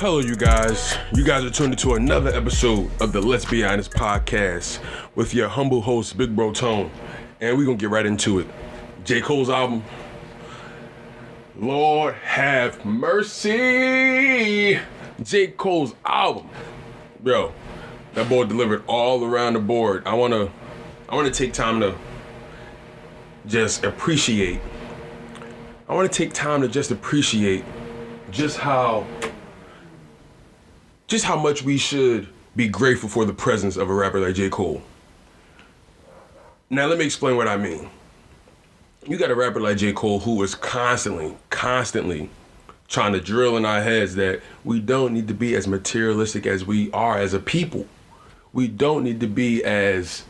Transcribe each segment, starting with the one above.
Hello, you guys. You guys are tuned into another episode of the Let's Be Honest podcast with your humble host, Big Bro Tone. And we're going to get right into it. J. Cole's album, Lord Have Mercy. J. Cole's album. Yo, that boy delivered all around the board. I want to take time to just appreciate. Just how much we should be grateful for the presence of a rapper like J. Cole. Now, let me explain what I mean. You got a rapper like J. Cole who is constantly trying to drill in our heads that we don't need to be as materialistic as we are as a people. We don't need to be as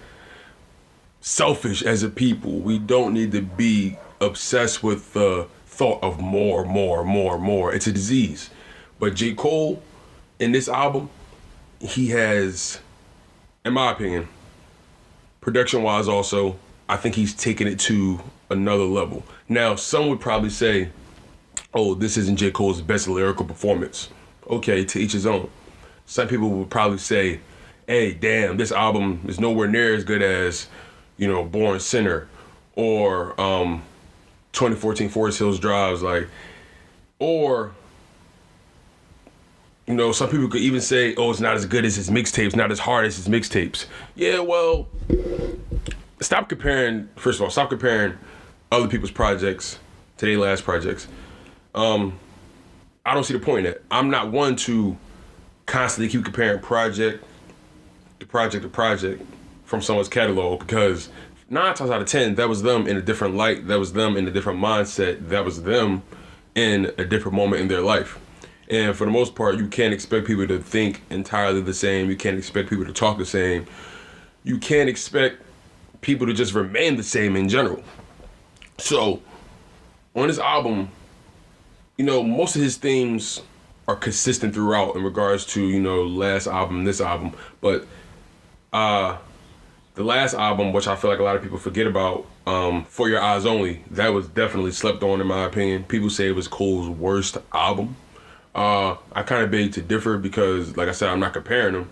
selfish as a people. We don't need to be obsessed with the thought of more. It's a disease. But J. Cole, in this album, he has, in my opinion, production-wise also, I think he's taken it to another level. Now, some would probably say, oh, this isn't J. Cole's best lyrical performance. Okay, to each his own. Some people would probably say, hey, damn, this album is nowhere near as good as, Born Sinner or 2014 Forest Hills Drives, or some people could even say, oh, it's not as good as his mixtapes, not as hard as his mixtapes. Yeah, well, stop comparing other people's projects to their last projects. I don't see the point in that. I'm not one to constantly keep comparing project to project from someone's catalog, because 9 times out of 10, that was them in a different light, that was them in a different mindset, that was them in a different moment in their life. And for the most part, you can't expect people to think entirely the same. You can't expect people to talk the same. You can't expect people to just remain the same in general. So, on this album, most of his themes are consistent throughout in regards to, last album, this album. But the last album, which I feel like a lot of people forget about, For Your Eyes Only, that was definitely slept on in my opinion. People say it was Cole's worst album. I kind of beg to differ because, like I said, I'm not comparing them.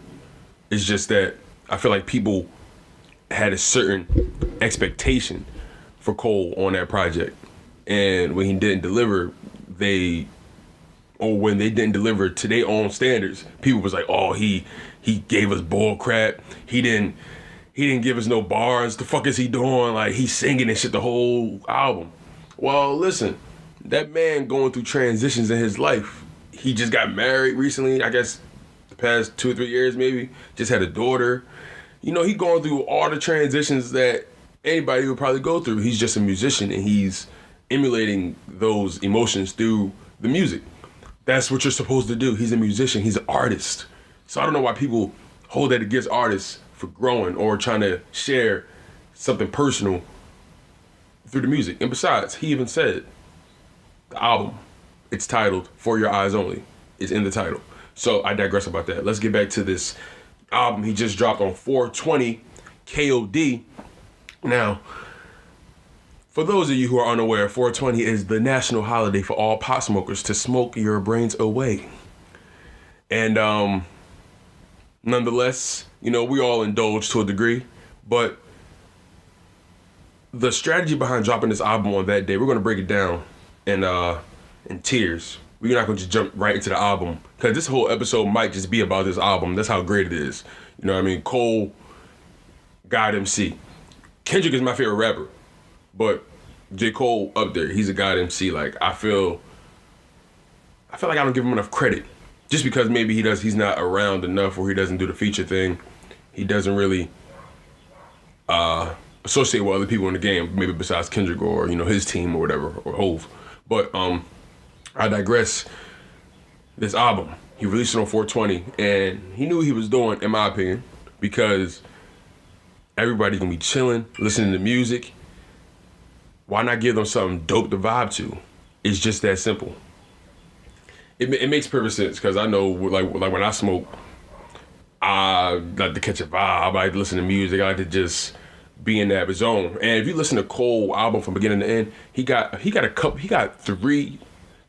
It's just that I feel like people had a certain expectation for Cole on that project. And when he didn't deliver, when they didn't deliver to their own standards, people was like, oh, he gave us bull crap. He didn't give us no bars. The fuck is he doing? Like, he's singing and shit the whole album. Well, listen, that man going through transitions in his life. He just got married recently, I guess the past 2 or 3 years maybe. Just had a daughter. He going through all the transitions that anybody would probably go through. He's just a musician and he's emulating those emotions through the music. That's what you're supposed to do. He's a musician, he's an artist. So I don't know why people hold that against artists for growing or trying to share something personal through the music. And besides, he even said the album, it's titled For Your Eyes Only, is in the title. So I digress about that. Let's get back to this album he just dropped on 4/20 KOD. Now, for those of you who are unaware, 4/20 is the national holiday for all pot smokers to smoke your brains away. And nonetheless, we all indulge to a degree, but the strategy behind dropping this album on that day, we're going to break it down in tiers. We're not going to just jump right into the album, because this whole episode might just be about this album. That's how great it is. You know what I mean? Cole, God MC. Kendrick is my favorite rapper, but J. Cole up there. He's a God MC. Like, I feel like I don't give him enough credit. Just because maybe he's not around enough, or he doesn't do the feature thing. He doesn't really associate with other people in the game, maybe besides Kendrick or, his team or whatever, or Hove. But I digress. This album, he released it on 4/20, and he knew what he was doing, in my opinion, because everybody's gonna be chilling, listening to music. Why not give them something dope to vibe to? It's just that simple. It makes perfect sense, because I know, like when I smoke, I like to catch a vibe. I like to listen to music. I like to just be in that zone. And if you listen to Cole album from beginning to end, he got 3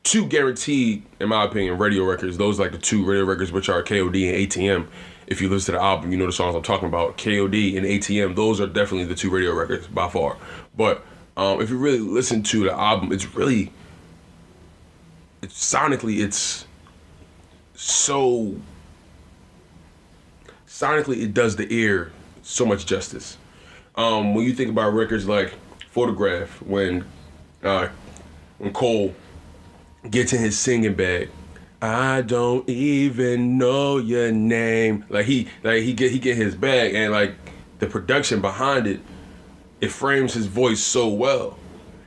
two guaranteed, in my opinion, radio records. Those are like the two radio records, which are KOD and ATM. If you listen to the album, you know the songs I'm talking about. KOD and ATM, those are definitely the two radio records by far. But if you really listen to the album, sonically, it does the ear so much justice. When you think about records like Photograph, when Cole gets in his singing bag, I don't even know your name. He get his bag, and like the production behind it, it frames his voice so well,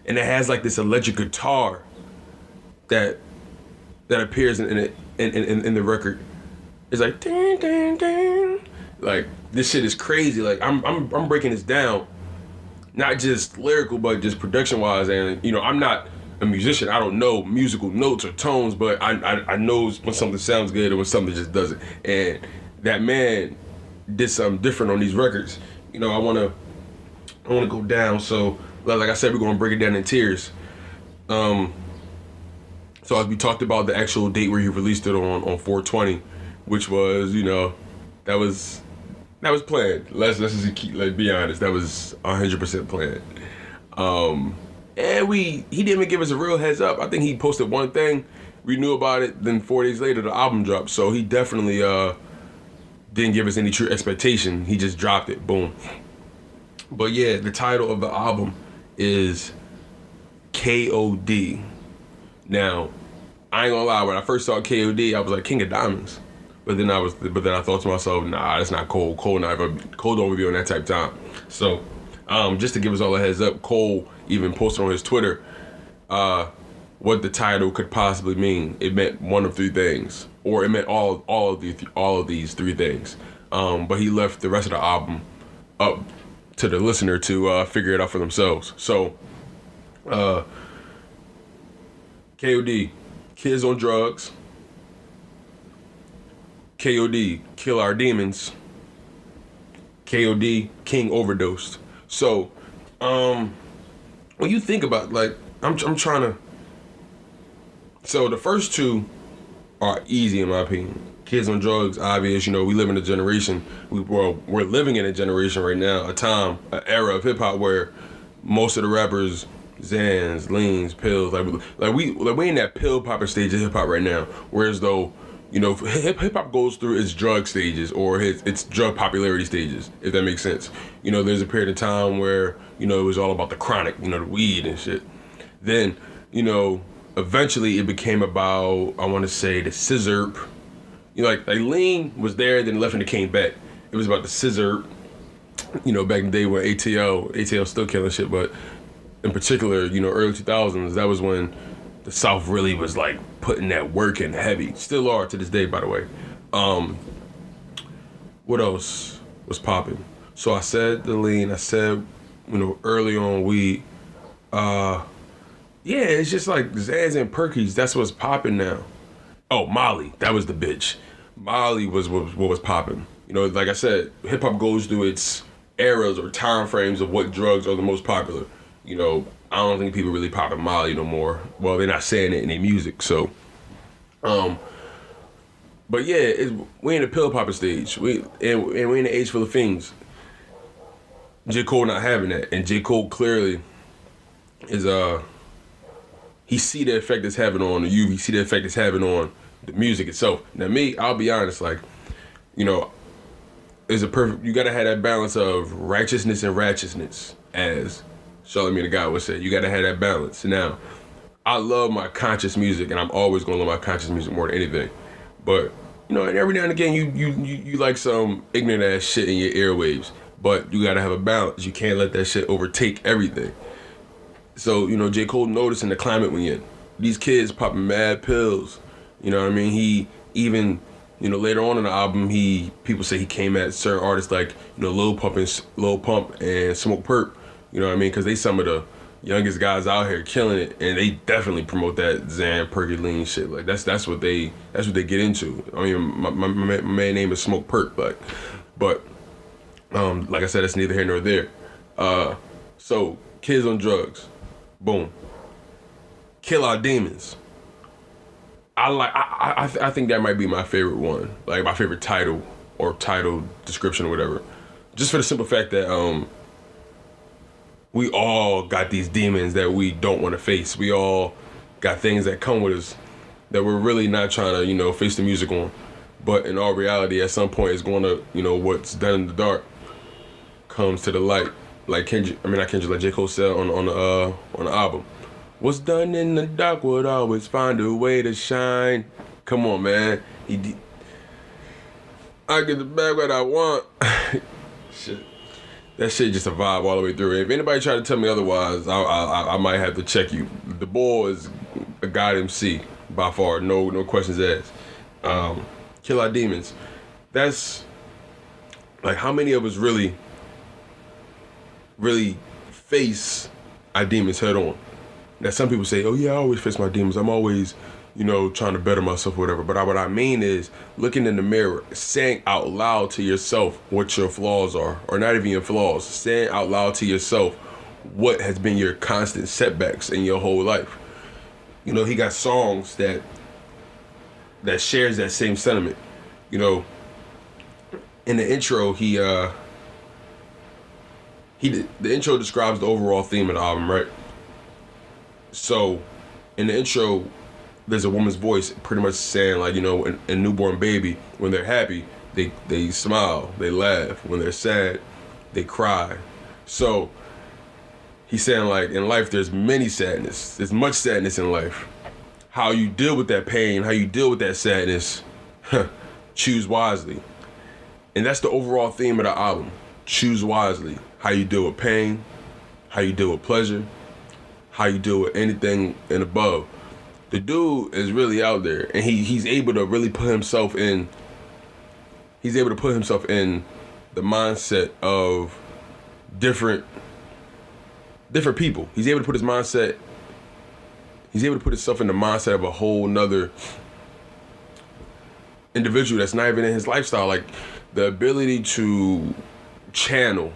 and it has like this electric guitar that appears in the record. It's like ding ding ding. Like this shit is crazy. Like I'm breaking this down, not just lyrical, but just production wise. And I'm not a musician. I don't know musical notes or tones, but I know when something sounds good and when something just doesn't. And that man did something different on these records. I wanna go down. So like I said, we're gonna break it down in tiers. So as we talked about the actual date where he released it on 420, which was that was planned. Let's be honest, that was 100% planned. And he didn't even give us a real heads up. I think he posted one thing, we knew about it, then 4 days later the album dropped. So he definitely didn't give us any true expectation. He just dropped it, boom. But yeah, the title of the album is KOD. Now, I ain't gonna lie, when I first saw KOD, I was like, King of Diamonds. But then I thought to myself, nah, that's not Cole. Cole don't be on that type of time. So, just to give us all a heads up, Cole even posted on his Twitter what the title could possibly mean. It meant one of three things, or it meant all of these three things. But he left the rest of the album up to the listener to figure it out for themselves. So, KOD, Kids on Drugs. KOD, Kill Our Demons. KOD, King Overdosed. So, when you think about, like, I'm trying to. So the first two are easy in my opinion. Kids on Drugs, obvious. We live in a generation. We're living in a generation right now, an era of hip hop where most of the rappers, Xans, leans, pills, we in that pill popping stage of hip hop right now. Whereas though, hip hop goes through its drug stages or its drug popularity stages, if that makes sense. There's a period of time where, it was all about the chronic, the weed and shit. Then, eventually it became about, I want to say, the scissor. Like lean was there, then left and it came back. It was about the scissor, back in the day when ATL still killing shit, but in particular, early 2000s, that was when the South really was like putting that work in heavy. Still are to this day, by the way. What else was popping? So I said the lean. I said, early on weed. Yeah, it's just like Zans and Perkies. That's what's popping now. Oh, Molly. That was the bitch. Molly was what was popping. Like I said, hip hop goes through its eras or time frames of what drugs are the most popular. I don't think people really popping Molly no more. Well, they're not saying it in their music, so. But yeah, we in the pill popping stage. We in the age full of fiends. J. Cole not having that, and J. Cole clearly is he see the effect it's having on the youth. He see the effect it's having on the music itself. Now me, I'll be honest, like, is a perfect. You gotta have that balance of righteousness and ratchetness, as Charlamagne the God would say. You gotta have that balance. Now, I love my conscious music, and I'm always gonna love my conscious music more than anything. But and every now and again, you like some ignorant ass shit in your airwaves. But you gotta have a balance. You can't let that shit overtake everything. So J. Cole noticing the climate we in. These kids popping mad pills. You know what I mean? He even later on in the album, people say he came at certain artists like Lil Pump and Smoke Perp. You know what I mean? Because they some of the youngest guys out here killing it, and they definitely promote that Xan, Perky, lean shit. Like that's what they get into. I mean, my man name is Smoke Perk, but like I said, that's neither here nor there. So Kids on Drugs, boom. Kill Our Demons, I think that might be my favorite one, like my favorite title or title description or whatever, just for the simple fact that we all got these demons that we don't want to face. We all got things that come with us that we're really not trying to, face the music on. But in all reality, at some point, it's going to, what's done in the dark comes to the light. Like like J. Cole said on the album. What's done in the dark would always find a way to shine. Come on, man. I get the bag what I want. Shit. That shit just a vibe all the way through. If anybody try to tell me otherwise, I might have to check you. The boy is a god MC by far. No questions asked. Kill Our Demons. That's like how many of us really face our demons head on. Now some people say, oh yeah, I always face my demons. I'm always, trying to better myself or whatever. But what I mean is looking in the mirror, saying out loud to yourself what your flaws are, or not even your flaws, saying out loud to yourself what has been your constant setbacks in your whole life. He got songs that shares that same sentiment. In the intro, the intro describes the overall theme of the album, right? So, in the intro, there's a woman's voice pretty much saying, like, a newborn baby, when they're happy, they smile, they laugh. When they're sad, they cry. So, he's saying, like, in life, there's many sadness. There's much sadness in life. How you deal with that pain, how you deal with that sadness, choose wisely. And that's the overall theme of the album. Choose wisely. How you deal with pain, how you deal with pleasure, how you deal with anything and above. The dude is really out there, and he's able to really put himself in. He's able to put himself in the mindset of different people. He's able to put his mindset. He's able to put himself in the mindset of a whole nother individual that's not even in his lifestyle. Like the ability to channel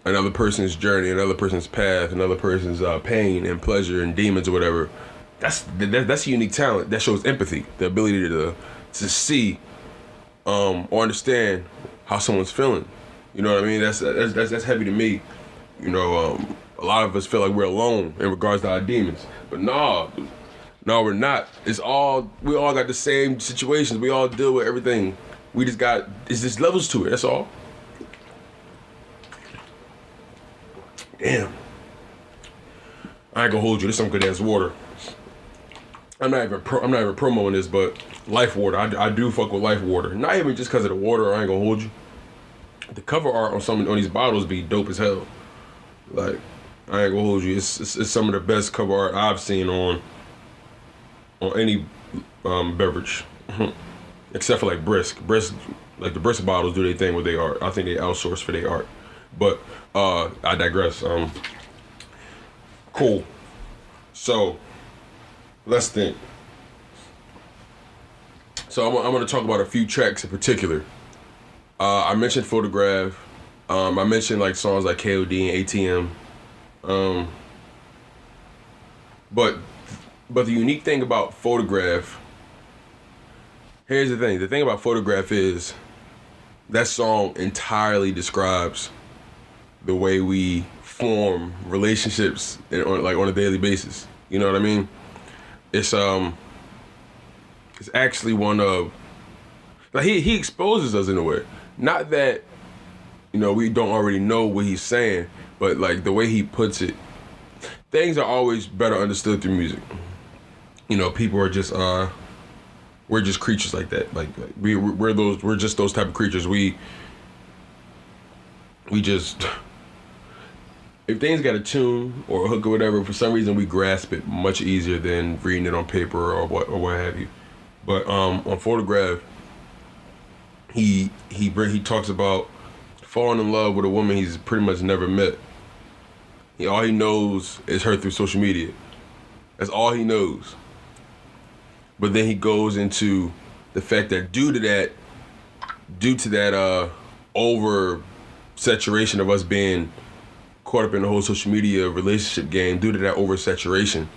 another person's journey, another person's path, another person's pain and pleasure and demons or whatever. That's a unique talent that shows empathy, the ability to see or understand how someone's feeling. You know what I mean? That's heavy to me. A lot of us feel like we're alone in regards to our demons, but no, we're not. We all got the same situations. We all deal with everything. It's just levels to it. That's all. Damn. I ain't gonna hold you. This is some good ass water. I'm not even promoting this, but Life Water. I do fuck with Life Water. Not even just because of the water. I ain't gonna hold you. The cover art on these bottles be dope as hell. Like, I ain't gonna hold you. It's some of the best cover art I've seen on any beverage, except for like Brisk. Like the Brisk bottles do their thing with their art. I think they outsource for their art. But I digress. Cool. So let's think. So I'm gonna talk about a few tracks in particular. I mentioned Photograph. I mentioned like songs like KOD and ATM. But the unique thing about Photograph, here's the thing. The thing about Photograph is that song entirely describes the way we form relationships on a daily basis. You know what I mean? It's actually one of, like, he exposes us in a way. Not that, we don't already know what he's saying, but like the way he puts it, things are always better understood through music. People are just we're just creatures like that. Like we're just those type of creatures. We just, if things got a tune or a hook or whatever, for some reason we grasp it much easier than reading it on paper or what have you. But on Photograph, he talks about falling in love with a woman he's pretty much never met. All he knows is her through social media. That's all he knows. But then he goes into the fact that due to that over saturation of us being caught up in the whole social media relationship game, due to that oversaturation,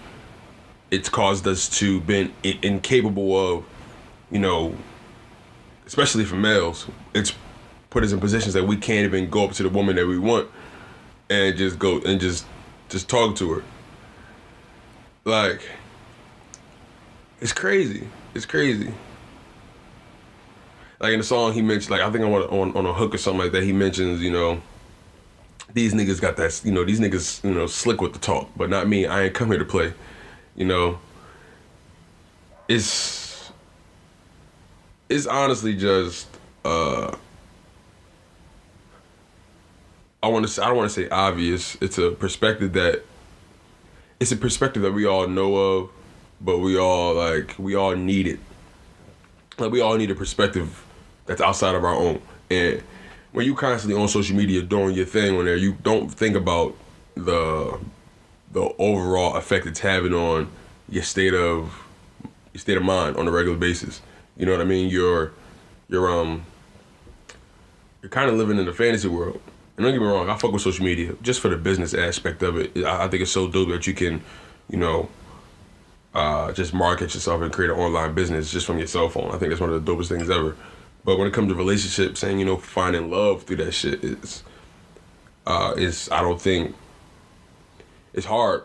it's caused us to been incapable of, you know, especially for males, it's put us in positions that we can't even go up to the woman that we want and just go and just talk to her. Like, it's crazy. It's crazy. Like in the song he mentioned, like I think on a hook or something like that, he mentions, you know, these niggas got that, you know, these niggas, you know, slick with the talk, but not me. I ain't come here to play. You know, it's honestly just I don't want to say obvious. It's a perspective that we all know of, but we all need it. Like we all need a perspective that's outside of our own. And when you constantly on social media doing your thing on there, you don't think about the overall effect it's having on your state of mind on a regular basis. You know what I mean? You're kind of living in a fantasy world. And don't get me wrong, I fuck with social media just for the business aspect of it. I think it's so dope that you can, you know, just market yourself and create an online business just from your cell phone. I think that's one of the dopest things ever. But when it comes to relationships, saying, you know, finding love through that shit is I don't think it's hard.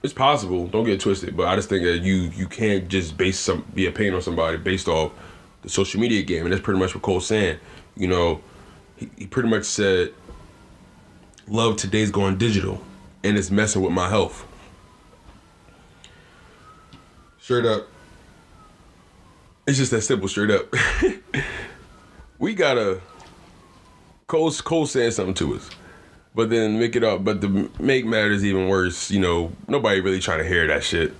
It's possible. Don't get it twisted. But I just think that you can't just be a pain on somebody based off the social media game. And that's pretty much what Cole's saying. You know, he pretty much said, love today's going digital and it's messing with my health. Straight up. It's just that simple, straight up. We gotta Cole saying something to us. But then to make matters even worse, you know, nobody really trying to hear that shit.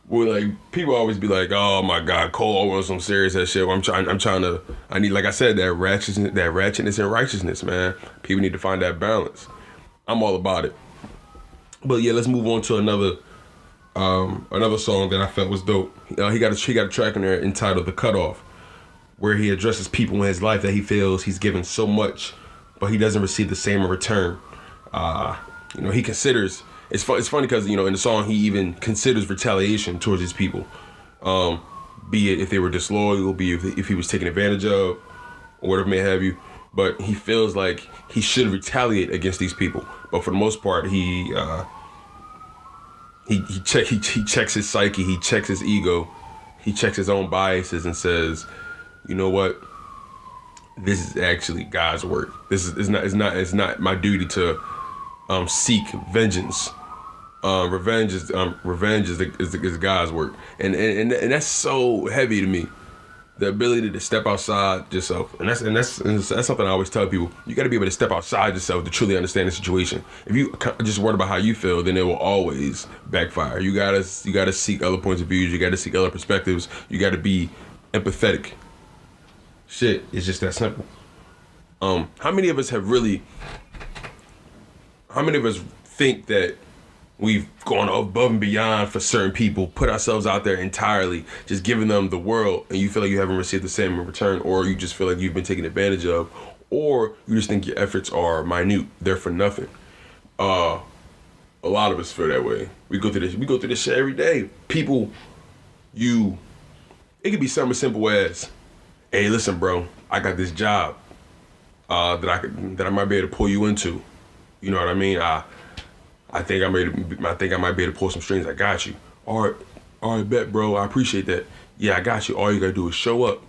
Well, like, people always be like, oh my God, Cole wants some serious ass shit. Well, I need, like I said, that ratchetness and righteousness, man. People need to find that balance. I'm all about it. But yeah, let's move on to another song that I felt was dope. He got a track in there entitled "The Cutoff," where he addresses people in his life that he feels he's given so much, but he doesn't receive the same in return. You know, he considers. It's funny because, you know, in the song he even considers retaliation towards his people, be it if they were disloyal, be it if he was taken advantage of, or whatever may have you. But he feels like he should retaliate against these people. But for the most part, he checks his psyche, he checks his ego, he checks his own biases and says, you know what? This is actually God's work. It's not my duty to seek vengeance. Revenge is God's work, and that's so heavy to me. The ability to step outside yourself, and that's something I always tell people. You got to be able to step outside yourself to truly understand the situation. If you just worry about how you feel, then it will always backfire. You gotta seek other points of view. You got to seek other perspectives. You got to be empathetic. Shit, it's just that simple. How many of us think that we've gone above and beyond for certain people, put ourselves out there entirely, just giving them the world, and you feel like you haven't received the same in return, or you just feel like you've been taken advantage of, or you just think your efforts are minute, they're for nothing. A lot of us feel that way. We go through this shit every day. People, it could be something as simple as, hey, listen, bro, I got this job that I might be able to pull you into. You know what I mean? I think I might be able to pull some strings. I got you. All right, bet, bro. I appreciate that. Yeah, I got you. All you gotta do is show up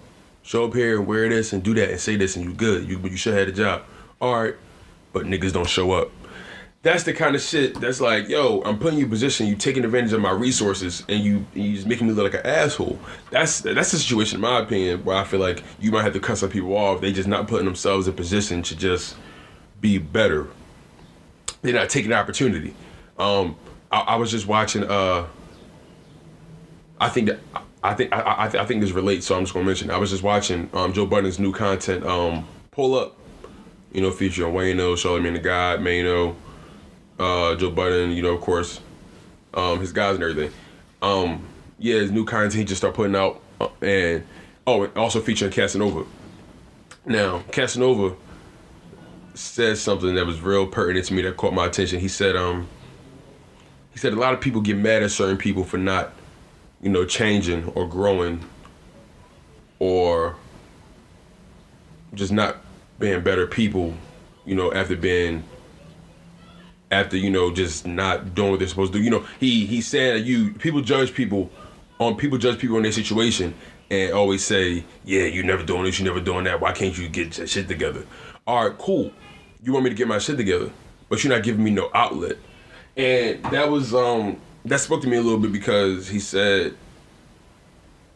here and wear this and do that and say this and you good. You should have had a job. All right, but niggas don't show up. That's the kind of shit that's like, yo, I'm putting you in a position, you taking advantage of my resources, and you just making me look like an asshole. That's the situation, in my opinion, where I feel like you might have to cut some people off. They just not putting themselves in position to just be better. They're not taking the opportunity. I was just watching. I think this relates, so I'm just gonna mention. I was just watching Joe Budden's new content, Pull Up. You know, featuring Wayno, Charlamagne the God, Mano, Joe Budden. You know, of course, his guys and everything. Yeah, his new content he just started putting out, and also featuring Casanova. Now, Casanova said something that was real pertinent to me that caught my attention. He said He said a lot of people get mad at certain people for not, changing or growing or just not being better people, after just not doing what they're supposed to do. He said that people judge people in their situation and always say, yeah, you never doing this, you never doing that. Why can't you get your shit together? All right, cool. You want me to get my shit together, but you're not giving me no outlet. And that spoke to me a little bit because he said,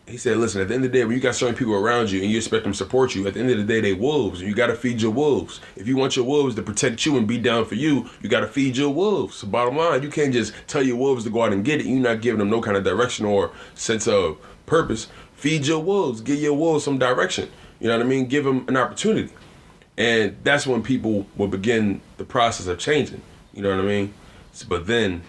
listen, at the end of the day, when you got certain people around you and you expect them to support you, at the end of the day, they wolves, and you got to feed your wolves. If you want your wolves to protect you and be down for you, you got to feed your wolves. So bottom line, you can't just tell your wolves to go out and get it. You're not giving them no kind of direction or sense of purpose. Feed your wolves. Give your wolves some direction. You know what I mean? Give them an opportunity. And that's when people will begin the process of changing. You know what I mean? But then,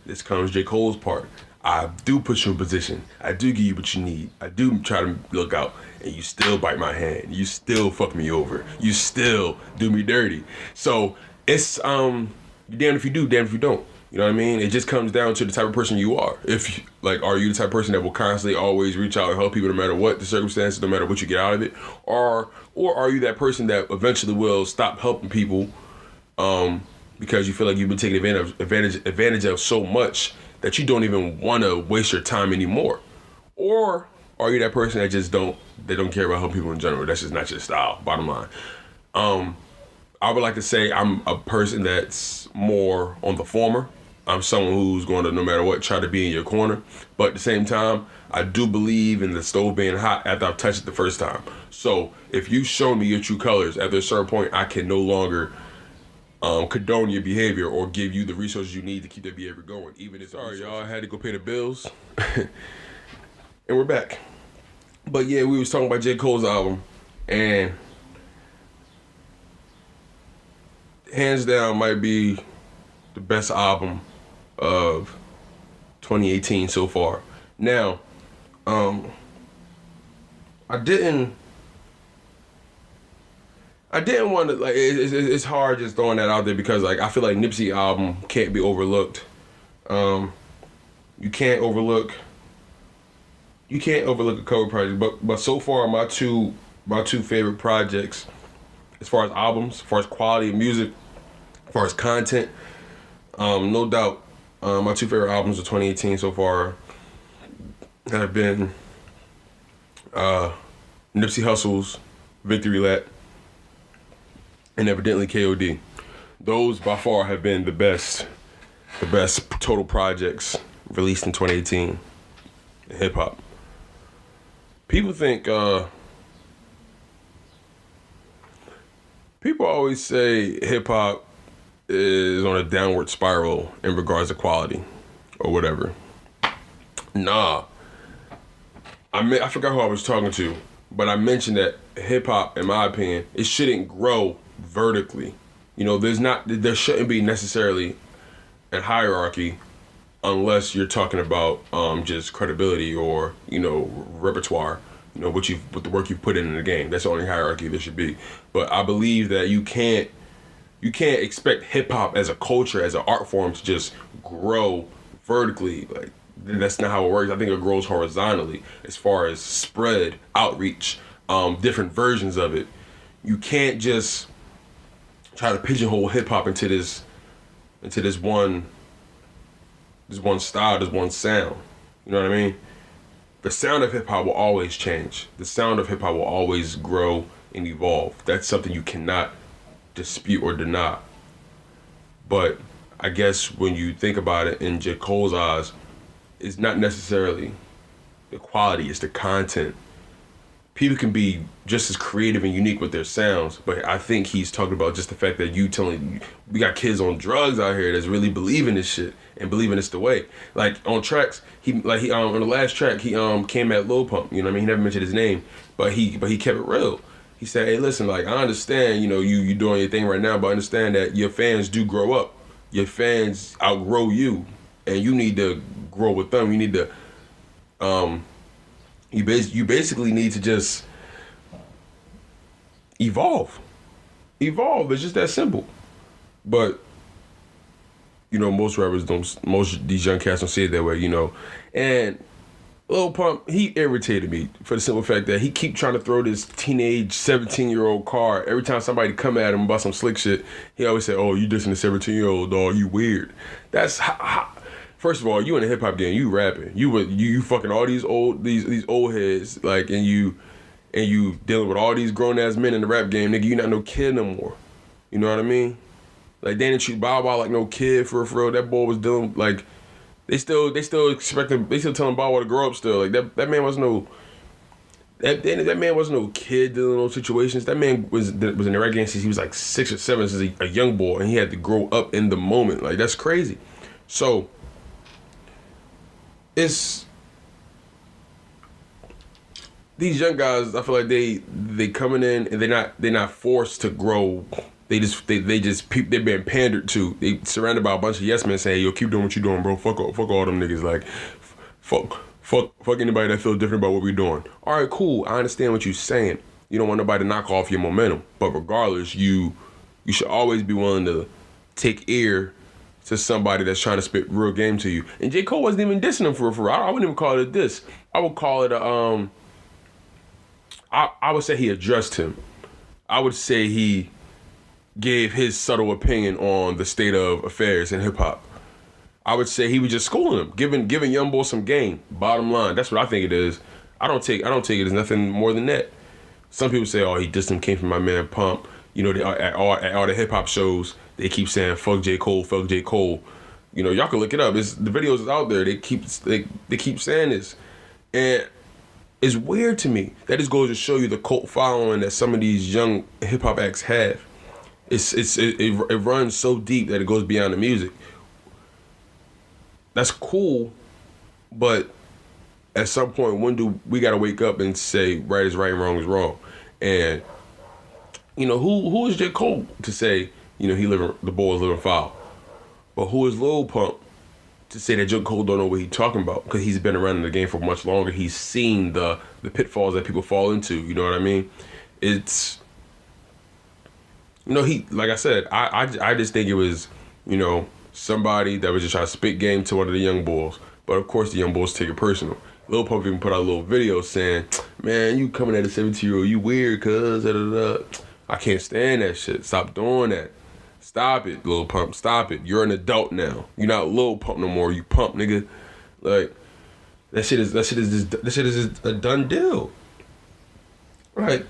this comes J. Cole's part. I do put you in position. I do give you what you need. I do try to look out, and you still bite my hand. You still fuck me over. You still do me dirty. So it's you're damned if you do, damned if you don't. You know what I mean? It just comes down to the type of person you are. If are you the type of person that will constantly always reach out and help people no matter what the circumstances, no matter what you get out of it, or are you that person that eventually will stop helping people because you feel like you've been taken advantage of so much that you don't even want to waste your time anymore? Or are you that person that just don't care about helping people in general? That's just not your style, bottom line. I would like to say I'm a person that's more on the former. I'm someone who's going to, no matter what, try to be in your corner. But at the same time, I do believe in the stove being hot after I've touched it the first time. So if you show me your true colors, after a certain point, I can no longer condone your behavior or give you the resources you need to keep that behavior going. Even if sorry, y'all, I had to go pay the bills. And we're back. But yeah, we was talking about J. Cole's album, and hands down might be the best album of 2018 so far. Now, I didn't want to, it's hard just throwing that out there because I feel like Nipsey album can't be overlooked. You can't overlook a cover project, but so far my two favorite projects, as far as albums, as far as quality of music, as far as content, no doubt, my two favorite albums of 2018 so far have been Nipsey Hussle's Victory Lap and evidently KOD. Those by far have been the best total projects released in 2018 in hip hop. People think people always say hip hop is on a downward spiral in regards to quality or whatever. Nah. I forgot who I was talking to, but I mentioned that hip hop, in my opinion, it shouldn't grow vertically. There shouldn't be necessarily a hierarchy unless you're talking about just credibility or repertoire, what the work you've put in the game. That's the only hierarchy there should be. But I believe that you can't expect hip hop as a culture, as an art form, to just grow vertically. That's not how it works. I think it grows horizontally as far as spread, outreach, different versions of it. You can't just try to pigeonhole hip hop into this one style, this one sound. You know what I mean? The sound of hip hop will always change. The sound of hip hop will always grow and evolve. That's something you cannot dispute or deny. But I guess when you think about it in J. Cole's eyes, it's not necessarily the quality, it's the content. People can be just as creative and unique with their sounds, but I think he's talking about just the fact that we got kids on drugs out here that's really believing this shit and believing it's the way. On tracks, he on the last track he came at Lil Pump. You know what I mean? He never mentioned his name, but he kept it real. He said, "Hey, listen, I understand, you doing your thing right now, but understand that your fans do grow up. Your fans outgrow you, and you need to grow with them. You need to you basically need to just evolve. It's just that simple." But most rappers don't, most these young cats don't see it that way, And Lil Pump, he irritated me for the simple fact that he keep trying to throw this teenage 17-year-old card. Every time somebody come at him about some slick shit, he always say, "Oh, you dissing a 17-year-old dog? You weird." That's first of all, you in the hip hop game, you rapping, you fucking all these old heads, like, and you dealing with all these grown ass men in the rap game, nigga. You not no kid no more. You know what I mean? Like, they didn't treat Bow Wow like no kid for real. That boy was dealing, like, they still expect him, they still telling Bow Wow to grow up still. Like, that man was no, that man was no kid dealing with those situations. That man was in the rap game since he was like 6 or 7, since a young boy, and he had to grow up in the moment. Like, that's crazy. So, it's, these young guys, I feel like they coming in and they're not forced to grow. They're being pandered to. They surrounded by a bunch of yes men saying, "Yo, keep doing what you doing, bro. Fuck all them niggas. Like, fuck anybody that feels different about what we're doing." All right, cool. I understand what you're saying. You don't want nobody to knock off your momentum, but regardless, you should always be willing to take ear to somebody that's trying to spit real game to you. And J. Cole wasn't even dissing him for real. I wouldn't even call it a diss. I would call it a I would say he addressed him. I would say he gave his subtle opinion on the state of affairs in hip hop. I would say he was just schooling him, giving young boy some game. Bottom line, that's what I think it is. I don't take it as nothing more than that. Some people say, "Oh, he dissed him, came from my man Pump." At all the hip hop shows, they keep saying, "Fuck J. Cole, fuck J. Cole." Y'all can look it up. The videos is out there. They keep saying this, and it's weird to me that this goes to show you the cult following that some of these young hip hop acts have. It runs so deep that it goes beyond the music. That's cool, but at some point, when do we gotta wake up and say right is right and wrong is wrong? And who is J. Cole to say the ball is living foul? But who is Lil Pump to say that J. Cole don't know what he's talking about? Because he's been around in the game for much longer. He's seen the pitfalls that people fall into. You know what I mean? It's he, like I said, I just think it was, somebody that was just trying to spit game to one of the young boys. But of course the young boys take it personal. Lil Pump even put out a little video saying, "Man, you coming at a 17-year-old, you weird, cuz, da da da. I can't stand that shit. Stop doing that. Stop it, Lil Pump, stop it. You're an adult now. You're not Lil Pump no more, you Pump, nigga." Like, that shit is just a done deal. Right.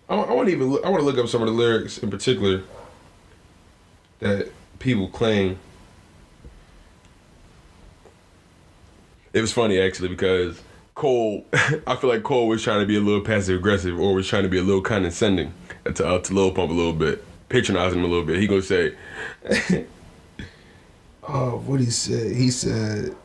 I want to look up some of the lyrics in particular that people claim. It was funny actually because Cole, I feel like Cole was trying to be a little passive aggressive or was trying to be a little condescending to Lil Pump a little bit, patronizing him a little bit. He gonna say, what he said?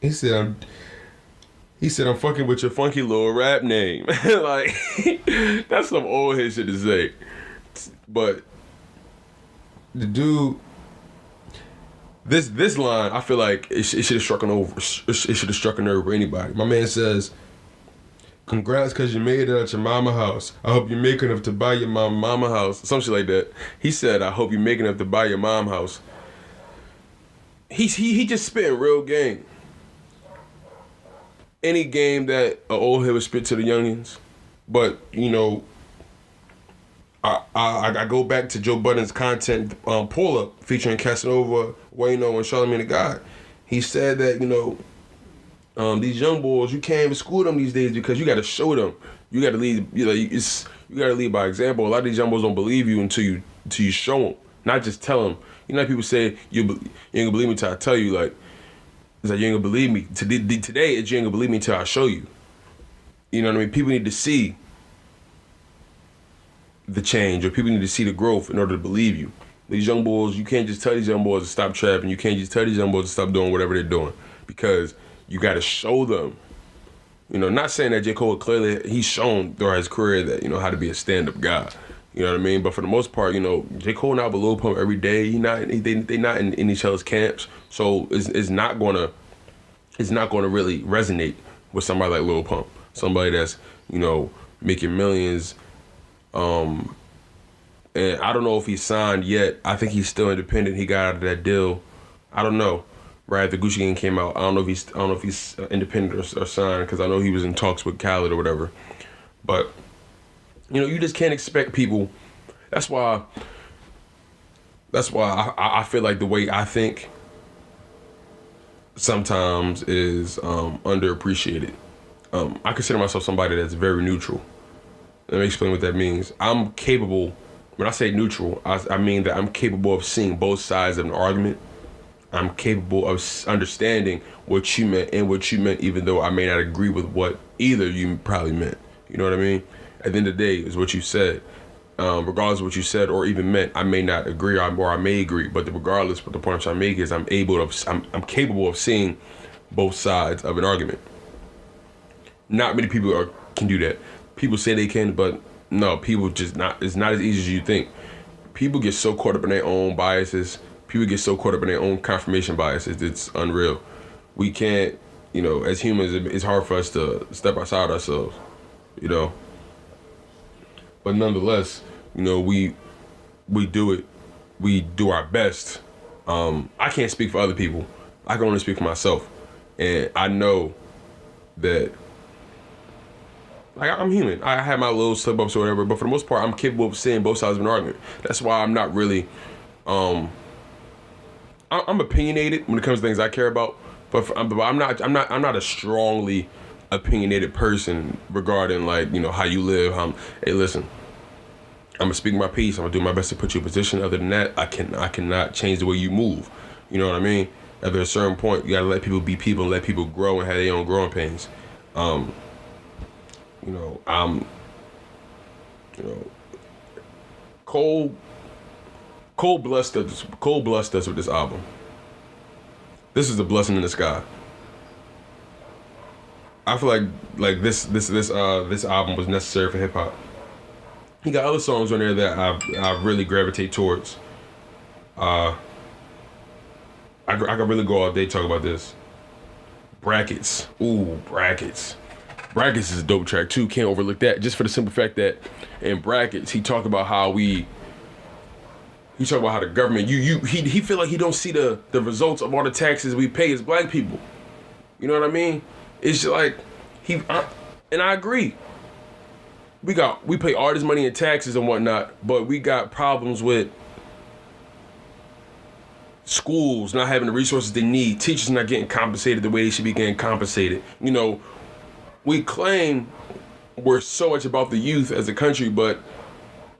He said, "I'm fucking with your funky little rap name." Like, that's some old head shit to say. But the dude, this line, I feel like it should have struck a nerve with anybody. My man says, "Congrats, cause you made it at your mama house. I hope you're making enough to buy your mama house." Some shit like that. He said, "I hope you're making enough to buy your mom house." He just spitting real game. Any game that an old head would spit to the youngins, but I go back to Joe Budden's content pull up featuring Casanova, Wayno, and Charlamagne the God. He said that these young boys, you can't even school them these days because you got to show them. You got to lead. You got to lead by example. A lot of these young boys don't believe you until you show them, not just tell them. Like people say, you ain't gonna believe me till I tell you. Like, it's like, you ain't gonna believe me. Today, it's you ain't gonna believe me until I show you. You know what I mean? People need to see the change, or people need to see the growth in order to believe you. These young boys, you can't just tell these young boys to stop trapping. You can't just tell these young boys to stop doing whatever they're doing, because you got to show them. Not saying that J. Cole clearly, he's shown throughout his career that, how to be a stand-up guy. You know what I mean? But for the most part, J. Cole not with Lil Pump every day. They not in each other's camps. So it's not gonna really resonate with somebody like Lil Pump. Somebody that's, making millions, And I don't know if he's signed yet. I think he's still independent. He got out of that deal. I don't know. Right after Gucci Gang came out, I don't know if he's independent or signed, because I know he was in talks with Khaled or whatever. But you just can't expect people. That's why I feel like the way I think sometimes is underappreciated. I consider myself somebody that's very neutral. Let me explain what that means. I'm capable. When I say neutral, I mean that I'm capable of seeing both sides of an argument. I'm capable of understanding what you meant and what you meant, even though I may not agree with what either you probably meant. You know what I mean? At the end of the day, is what you said. Regardless of what you said or even meant, I may not agree or I may agree. But regardless, what the point I'm trying to make is I'm capable of seeing both sides of an argument. Not many people can do that. People say they can, but no, people just not. It's not as easy as you think. People get so caught up in their own biases. People get so caught up in their own confirmation biases. It's unreal. We can't, as humans, it's hard for us to step outside ourselves, But nonetheless, we do it. We do our best. I can't speak for other people. I can only speak for myself. And I know that, I'm human. I have my little slip-ups or whatever, but for the most part, I'm capable of seeing both sides of an argument. That's why I'm not really, I'm opinionated when it comes to things I care about, but I'm not a strongly opinionated person regarding how you live. Hey, listen, I'm gonna speak my piece. I'm gonna do my best to put you in a position. Other than that, I cannot change the way you move. You know what I mean? At a certain point, you gotta let people be people and let people grow and have their own growing pains. Cole blessed us with this album. This is a blessing in the sky. I feel like this album was necessary for hip hop. He got other songs on there that I really gravitate towards. I could really go all day talk about this. Brackets. Ooh, Brackets. Brackets is a dope track too. Can't overlook that. Just for the simple fact that in Brackets he talked about how the government he feel like he don't see the results of all the taxes we pay as black people. You know what I mean? It's just like and I agree. We pay all this money in taxes and whatnot, but we got problems with schools not having the resources they need, teachers not getting compensated the way they should be getting compensated. We claim we're so much about the youth as a country, but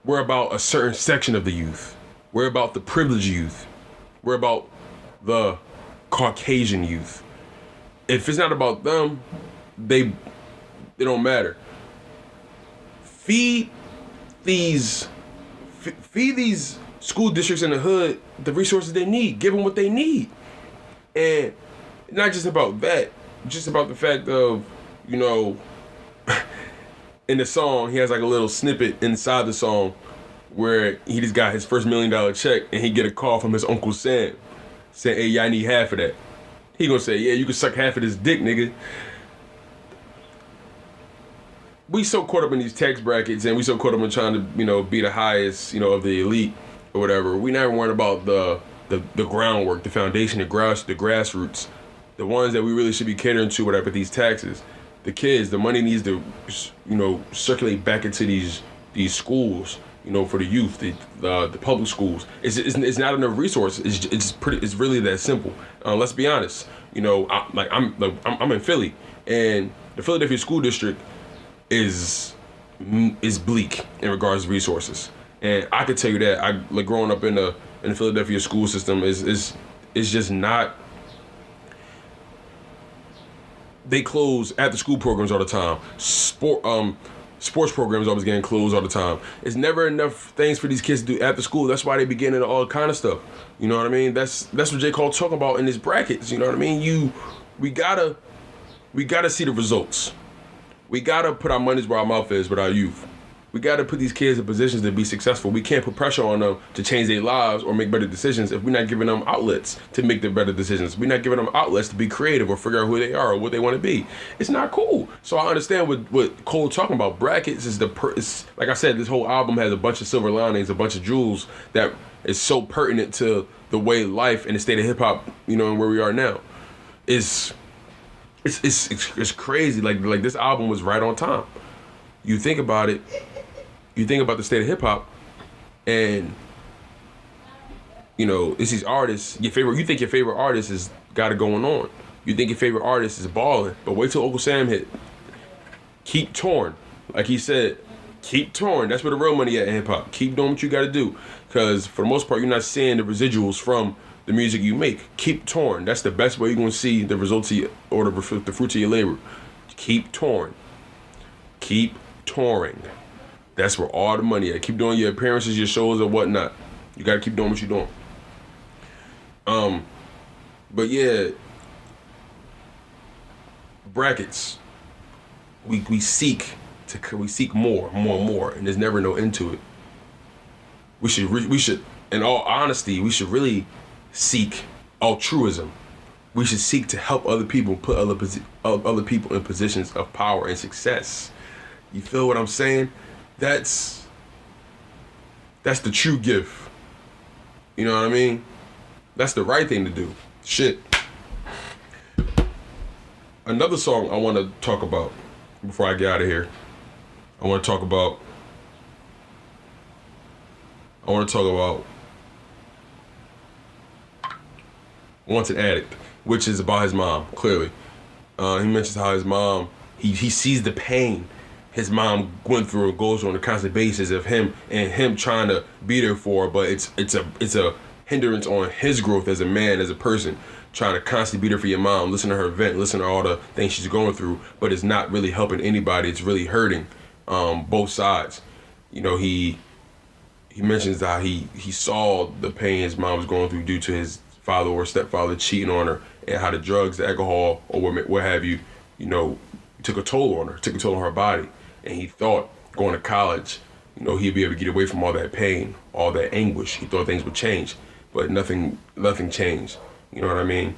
we're about a certain section of the youth. We're about the privileged youth. We're about the Caucasian youth. If it's not about them, they don't matter. Feed these school districts in the hood the resources they need. Give them what they need. And not just about that, just about the fact of, in the song, he has like a little snippet inside the song where he just got his first $1 million check and he get a call from his Uncle Sam saying, hey, I need half of that. He gonna say, yeah, you can suck half of this dick, nigga. We so caught up in these tax brackets and we so caught up in trying to, be the highest, of the elite or whatever. We never worried about the groundwork, the foundation, the grassroots, the ones that we really should be catering to, whatever, these taxes. The kids, the money needs to, circulate back into these schools, for the youth, the public schools. It's not enough resources. It's really that simple. Let's be honest. I'm in Philly, and the Philadelphia school district is bleak in regards to resources. And I could tell you that growing up in the Philadelphia school system is just not. They close after school programs all the time. Sports programs always getting closed all the time. It's never enough things for these kids to do after school. That's why they be getting into all kind of stuff. You know what I mean? That's what J. Cole talking about in his brackets. You know what I mean? We gotta see the results. We gotta put our money where our mouth is with our youth. We got to put these kids in positions to be successful. We can't put pressure on them to change their lives or make better decisions if we're not giving them outlets to make the better decisions. We're not giving them outlets to be creative or figure out who they are or what they want to be. It's not cool. So I understand what Cole talking about. Brackets is it's, like I said, this whole album has a bunch of silver linings, a bunch of jewels that is so pertinent to the way life and the state of hip hop, you know, and where we are now. It's crazy. Like this album was right on time. You think about it. You think about the state of hip hop, and you know it's these artists. You think your favorite artist has got it going on. You think your favorite artist is balling, but wait till Uncle Sam hit. Keep touring, like he said. Keep touring. That's where the real money at in hip hop. Keep doing what you got to do, because for the most part, you're not seeing the residuals from the music you make. Keep touring. That's the best way you're gonna see the results of the fruits of your labor. Keep touring. Keep touring. That's where all the money at. Keep doing your appearances, your shows, or whatnot. You gotta keep doing what you're doing. But yeah, brackets. We seek more, and there's never no end to it. We should, in all honesty, we should really seek altruism. We should seek to help other people, put other people in positions of power and success. You feel what I'm saying? That's the true gift. You know what I mean? That's the right thing to do. Shit. Another song I want to talk about before I get out of here. I want to talk about Wanted Addict, which is about his mom, clearly. He mentions how his mom, he sees the pain his mom went through and goes on a constant basis of him trying to be there for her, but it's a hindrance on his growth as a man, as a person, trying to constantly be there for your mom, listen to her vent, listen to all the things she's going through, but it's not really helping anybody. It's really hurting both sides. You know, he mentions that he saw the pain his mom was going through due to his father or stepfather cheating on her, and how the drugs, the alcohol, or what have you, you know, took a toll on her body. And he thought going to college, you know, he'd be able to get away from all that pain, all that anguish. He thought things would change, but nothing changed. You know what I mean?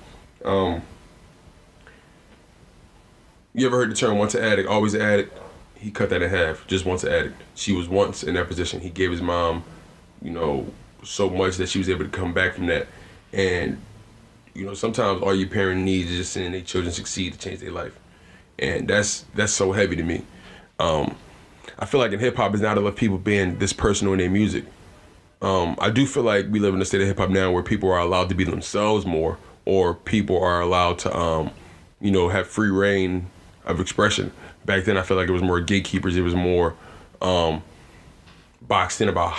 You ever heard the term once an addict, always an addict? He cut that in half, just once an addict. She was once in that position. He gave his mom, you know, so much that she was able to come back from that. And, you know, sometimes all your parent needs is just seeing their children succeed to change their life. And that's so heavy to me. I feel like in hip hop, it's not enough people being this personal in their music. I do feel like we live in a state of hip hop now where people are allowed to be themselves more, or people are allowed to, you know, have free reign of expression. Back then, I feel like it was more gatekeepers. It was more boxed in about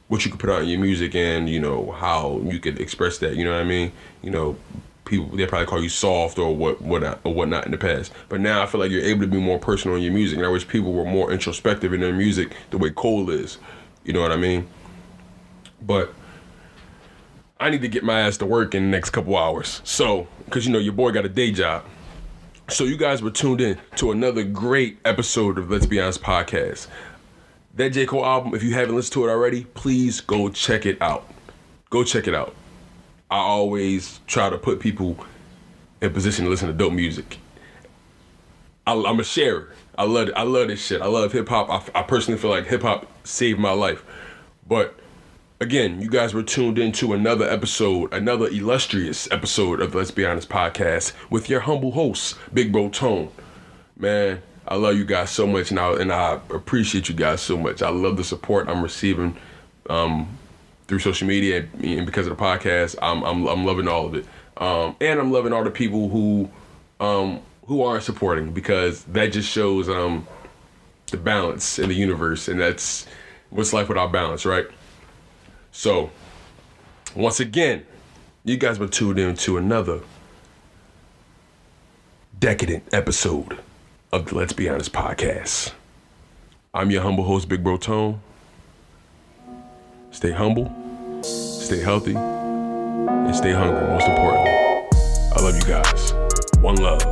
what you could put out in your music, and, you know, how you could express that. You know what I mean? You know, people, they probably call you soft or whatnot in the past. But now I feel like you're able to be more personal in your music. And I wish people were more introspective in their music the way Cole is. You know what I mean? But I need to get my ass to work in the next couple hours. So, because, you know, your boy got a day job. So you guys were tuned in to another great episode of Let's Be Honest Podcast. That J. Cole album, if you haven't listened to it already, please go check it out. Go check it out. I always try to put people in position to listen to dope music. I'm a sharer. I love it. I love this shit. I love hip hop. I personally feel like hip hop saved my life. But again, you guys were tuned into another illustrious episode of the Let's Be Honest Podcast with your humble host, Big Bro Tone. Man, I love you guys so much, and I appreciate you guys so much. I love the support I'm receiving through social media, and because of the podcast. I'm loving all of it, and I'm loving all the people who aren't supporting, because that just shows the balance in the universe, and that's what's life without balance, right? So, once again, you guys were tuned in to another decadent episode of the Let's Be Honest Podcast. I'm your humble host, Big Bro Tone. Stay humble, stay healthy, and stay hungry, most importantly. I love you guys. One love.